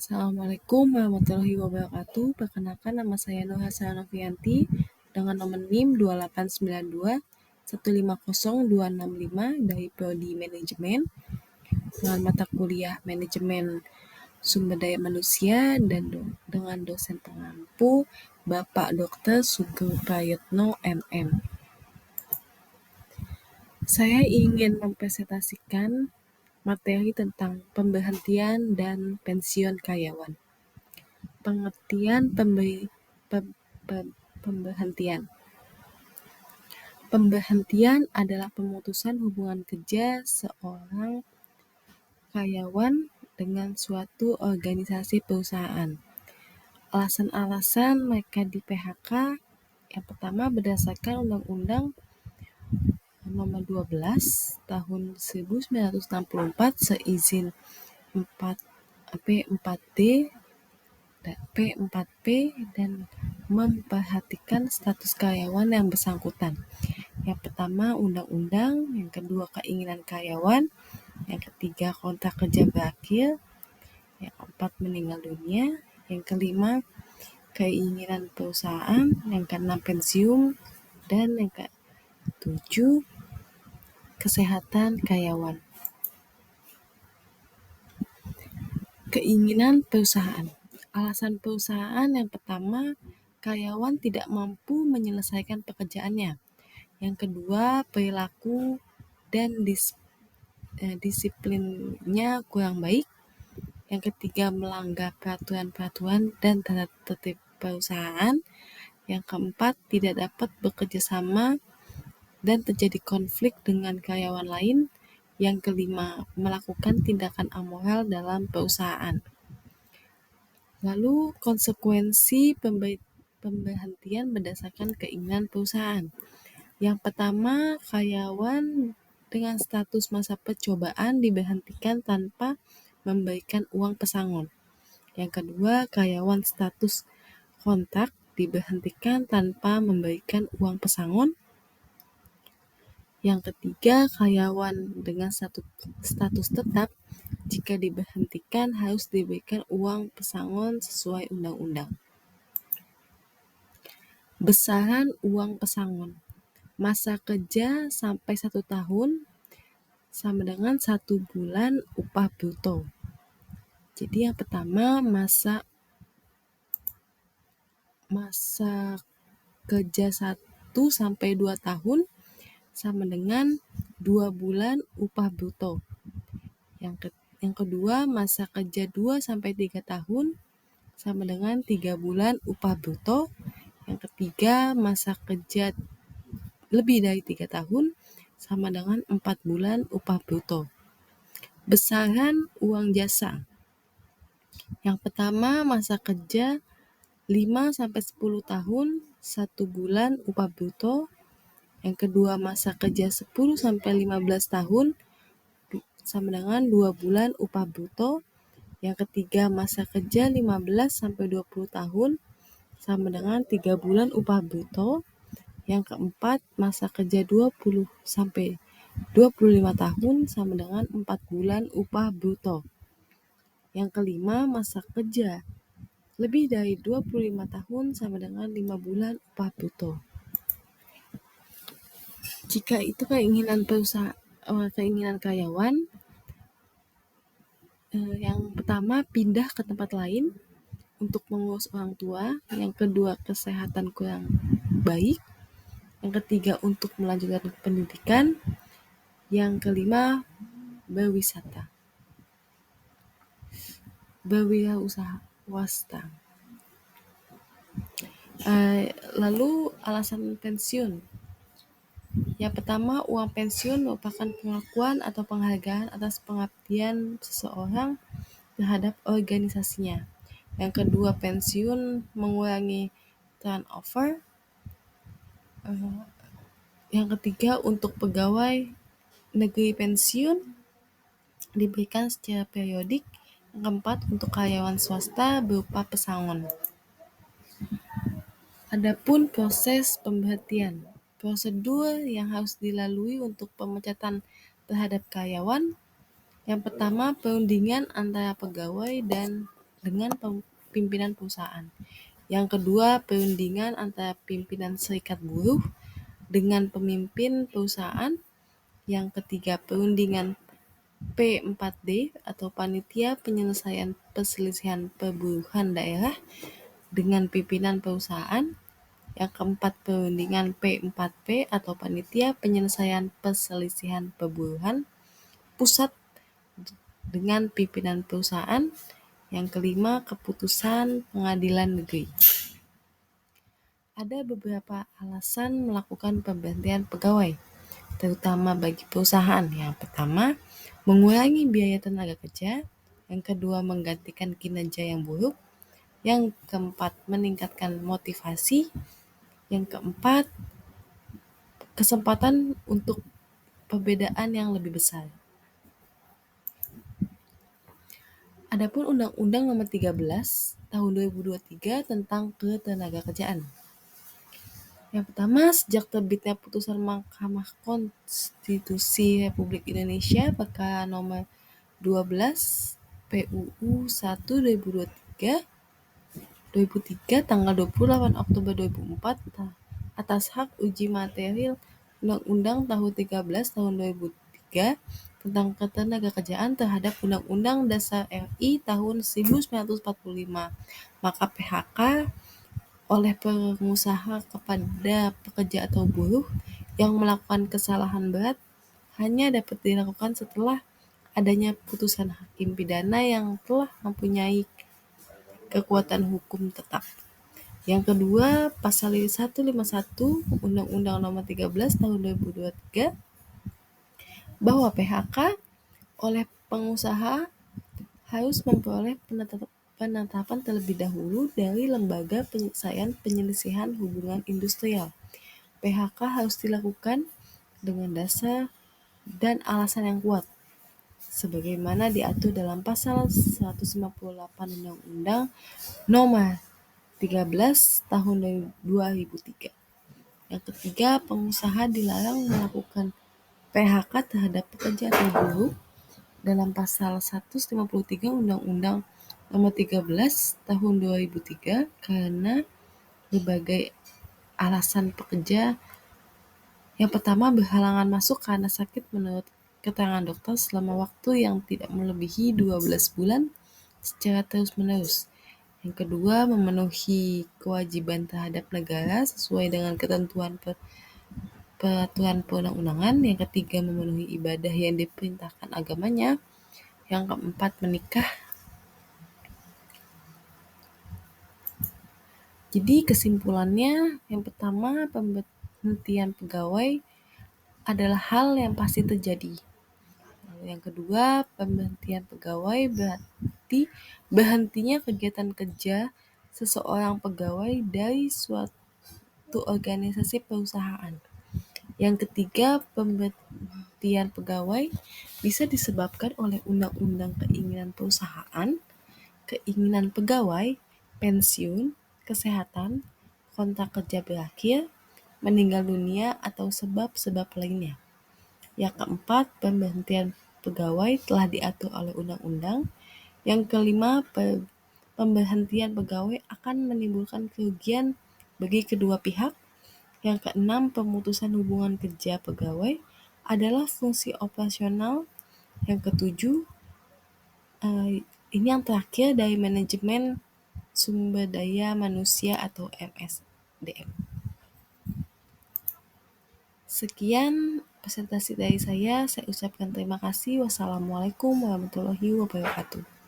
Assalamualaikum warahmatullahi wabarakatuh. Perkenalkan, nama saya Nur Hasanah Novianti dengan nomor NIM 2892 dari Prodi Manajemen dengan mata kuliah Manajemen Sumber Daya Manusia dan dengan dosen pengampu Bapak Dr. Sugeng Prayitno MM. Saya ingin mempresentasikan materi tentang pemberhentian dan pensiun karyawan. Pengertian pemberhentian. Pemberhentian adalah pemutusan hubungan kerja seorang karyawan dengan suatu organisasi perusahaan. Alasan-alasan mereka di PHK yang pertama berdasarkan Undang-Undang Nomor 12 Tahun 1964 seizin P4D P4P dan memperhatikan status karyawan yang bersangkutan. Yang pertama undang-undang, yang kedua keinginan karyawan, yang ketiga kontrak kerja berakhir, yang keempat meninggal dunia, yang kelima keinginan perusahaan, yang keenam pensiun, dan yang ketujuh kesehatan karyawan. Keinginan perusahaan. Alasan perusahaan yang pertama, karyawan tidak mampu menyelesaikan pekerjaannya. Yang kedua, perilaku dan disiplinnya kurang baik. Yang ketiga, melanggar peraturan-peraturan dan tata tertib perusahaan. Yang keempat, tidak dapat bekerja sama dan terjadi konflik dengan karyawan lain. Yang kelima, melakukan tindakan amoral dalam perusahaan. Lalu konsekuensi pemberhentian berdasarkan keinginan perusahaan. Yang pertama, karyawan dengan status masa percobaan diberhentikan tanpa memberikan uang pesangon. Yang kedua, karyawan status kontrak diberhentikan tanpa memberikan uang pesangon. Yang ketiga, karyawan dengan status tetap jika diberhentikan harus diberikan uang pesangon sesuai undang-undang. Besaran uang pesangon. Masa kerja sampai 1 tahun sama dengan 1 bulan upah bruto. Jadi yang pertama masa kerja 1 sampai 2 tahun sama dengan 2 bulan upah bruto. Yang kedua, masa kerja 2 sampai 3 tahun sama dengan 3 bulan upah bruto. Yang ketiga, masa kerja lebih dari 3 tahun sama dengan 4 bulan upah bruto. Besaran uang jasa. Yang pertama, masa kerja 5 sampai 10 tahun 1 bulan upah bruto. Yang kedua, masa kerja 10 sampai 15 tahun sama dengan 2 bulan upah bruto. Yang ketiga, masa kerja 15 sampai 20 tahun sama dengan 3 bulan upah bruto. Yang keempat, masa kerja 20 sampai 25 tahun sama dengan 4 bulan upah bruto. Yang kelima, masa kerja lebih dari 25 tahun sama dengan 5 bulan upah bruto. Jika itu keinginan karyawan, yang pertama pindah ke tempat lain untuk mengurus orang tua, yang kedua kesehatan kurang baik, yang ketiga untuk melanjutkan pendidikan, yang kelima berwisata, berwirausaha swasta. Lalu alasan pensiun. Yang pertama, uang pensiun merupakan pengakuan atau penghargaan atas pengabdian seseorang terhadap organisasinya. Yang kedua, pensiun mengurangi turnover. Yang ketiga, untuk pegawai negeri pensiun diberikan secara periodik. Yang keempat, untuk karyawan swasta berupa pesangon. Adapun proses pemberhentian. Prosedur yang harus dilalui untuk pemecatan terhadap karyawan. Yang pertama, perundingan antara pegawai dan dengan pimpinan perusahaan. Yang kedua, perundingan antara pimpinan serikat buruh dengan pemimpin perusahaan. Yang ketiga, perundingan P4D atau Panitia Penyelesaian Perselisihan Perburuhan Daerah dengan pimpinan perusahaan. Yang keempat, perundingan P4P atau Panitia Penyelesaian Perselisihan Perburuhan Pusat dengan pimpinan perusahaan. Yang kelima, keputusan pengadilan negeri. Ada beberapa alasan melakukan pemberhentian pegawai, terutama bagi perusahaan. Yang pertama, mengurangi biaya tenaga kerja. Yang kedua, menggantikan kinerja yang buruk. Yang keempat, meningkatkan motivasi. Yang keempat, kesempatan untuk perbedaan yang lebih besar. Adapun Undang-Undang Nomor 13 Tahun 2023 tentang Ketenagakerjaan. Yang pertama, sejak terbitnya putusan Mahkamah Konstitusi Republik Indonesia perkara nomor 12 PUU 1 2003 tanggal 28 Oktober 2004 atas hak uji materi Undang-Undang Tahun 13 Tahun 2003 tentang Ketenagakerjaan terhadap Undang-Undang Dasar RI tahun 1945, maka PHK oleh pengusaha kepada pekerja atau buruh yang melakukan kesalahan berat hanya dapat dilakukan setelah adanya putusan hakim pidana yang telah mempunyai kekuatan hukum tetap. Yang kedua, pasal 151 Undang-Undang Nomor 13 Tahun 2023 bahwa PHK oleh pengusaha harus memperoleh penetapan terlebih dahulu dari Lembaga Penyelesaian Hubungan Industrial. PHK harus dilakukan dengan dasar dan alasan yang kuat, sebagaimana diatur dalam pasal 158 Undang-Undang Nomor 13 Tahun 2003. Yang ketiga, pengusaha dilarang melakukan PHK terhadap pekerja atau buruh dalam pasal 153 Undang-Undang Nomor 13 Tahun 2003 karena berbagai alasan pekerja. Yang pertama, berhalangan masuk karena sakit menurut keterangan dokter selama waktu yang tidak melebihi 12 bulan secara terus-menerus. Yang kedua, memenuhi kewajiban terhadap negara sesuai dengan ketentuan peraturan perundang-undangan. Yang ketiga, memenuhi ibadah yang diperintahkan agamanya. Yang keempat, menikah. Jadi kesimpulannya, yang pertama, pemberhentian pegawai adalah hal yang pasti terjadi. Lalu yang kedua, pemberhentian pegawai berarti berhentinya kegiatan kerja seseorang pegawai dari suatu organisasi perusahaan. Yang ketiga, pemberhentian pegawai bisa disebabkan oleh undang-undang keinginan perusahaan, keinginan pegawai, pensiun, kesehatan, kontrak kerja berakhir, meninggal dunia, atau sebab-sebab lainnya. Yang keempat, pemberhentian pegawai telah diatur oleh undang-undang. Yang kelima, pemberhentian pegawai akan menimbulkan kerugian bagi kedua pihak. Yang keenam, pemutusan hubungan kerja pegawai adalah fungsi operasional. Yang ketujuh, ini yang terakhir dari manajemen sumber daya manusia atau MSDM. Sekian presentasi dari saya ucapkan terima kasih. Wassalamualaikum warahmatullahi wabarakatuh.